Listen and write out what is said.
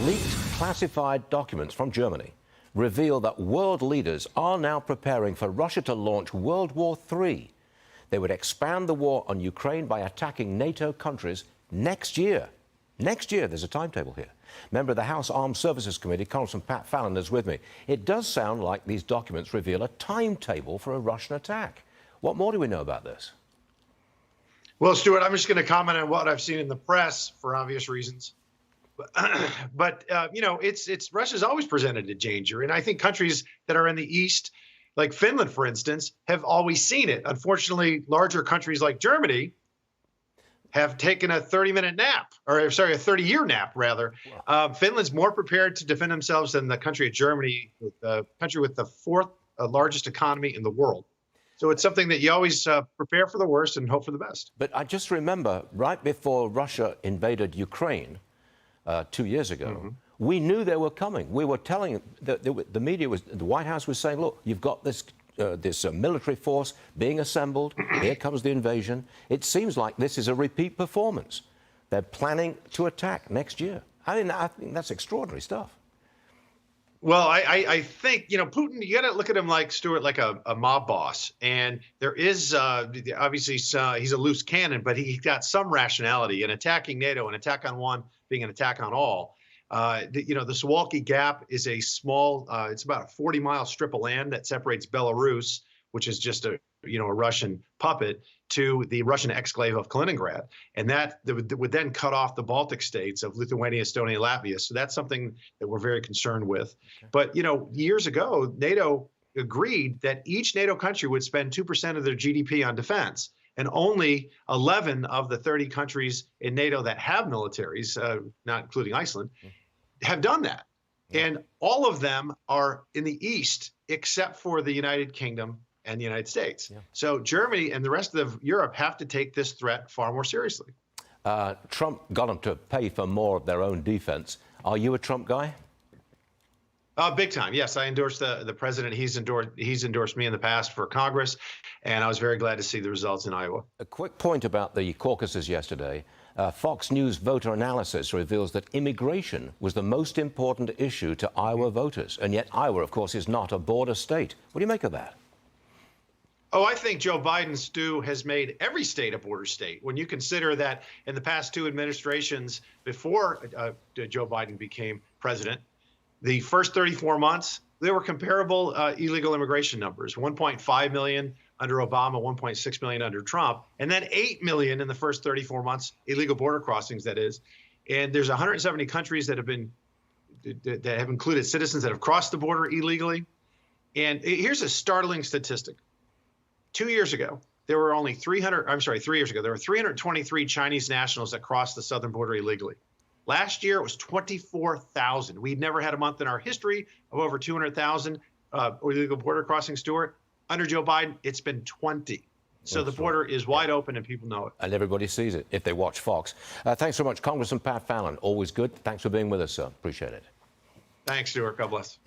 Leaked classified documents from Germany reveal that world leaders are now preparing for Russia to launch World War III. They would expand the war on Ukraine by attacking NATO countries next year. Next year, there's a timetable here. Member of the House Armed Services Committee, Congressman Pat Fallon, is with me. It does sound like these documents reveal a timetable for a Russian attack. What more do we know about this? Well, Stuart, I'm just going to comment on what I've seen in the press for obvious reasons. But you know, it's Russia's always presented a danger, and I think countries that are in the east, like Finland, for instance, have always seen it. Unfortunately, larger countries like Germany have taken a 30-minute nap, or sorry, a 30-year nap rather. Wow. Finland's more prepared to defend themselves than the country of Germany, the country with the fourth largest economy in the world. So it's something that you always prepare for the worst and hope for the best. But I just remember right before Russia invaded Ukraine 2 years ago, we knew they were coming. We were telling the media the White House was saying, look, you've got this military force being assembled. Here comes the invasion. It seems like this is a repeat performance. They're planning to attack next year. I think that's extraordinary stuff. Well, I think, you know, Putin, you got to look at him like, Stuart, like a mob boss. And there is obviously he's a loose cannon, but he got some rationality in attacking NATO, an attack on one being an attack on all. You know, the Suwalki Gap is a small, it's about a 40-mile strip of land that separates Belarus, which is just a Russian puppet, to the Russian exclave of Kaliningrad. And that would then cut off the Baltic states of Lithuania, Estonia, Latvia. So that's something that we're very concerned with. Okay. But, you know, years ago, NATO agreed that each NATO country would spend 2% of their GDP on defense. And only 11 of the 30 countries in NATO that have militaries, not including Iceland, have done that. Yeah. And all of them are in the East, except for the United Kingdom and the United States. Yeah. So Germany and the rest of Europe have to take this threat far more seriously. Trump got them to pay for more of their own defense. Are you a Trump guy? Big time. Yes, I endorse the president. He's endorsed me in the past for Congress, and I was very glad to see the results in Iowa. A quick point about the caucuses yesterday. Fox News voter analysis reveals that immigration was the most important issue to Iowa voters, and yet Iowa, of course, is not a border state. What do you make of that? Oh, I think Joe Biden's stew has made every state a border state. When you consider that in the past two administrations before Joe Biden became president, the first 34 months, there were comparable illegal immigration numbers, 1.5 million under Obama, 1.6 million under Trump, and then 8 million in the first 34 months, illegal border crossings, that is. And there's 170 countries that have included citizens that have crossed the border illegally. And here's a startling statistic. 2 years ago, there were only 3 years ago, there were 323 Chinese nationals that crossed the southern border illegally. Last year, it was 24,000. We'd never had a month in our history of over 200,000 illegal border crossings, Stuart. Under Joe Biden, it's been 20. So the border is wide open and people know it. And everybody sees it if they watch Fox. Thanks so much, Congressman Pat Fallon. Always good. Thanks for being with us, sir. Appreciate it. Thanks, Stuart. God bless. Now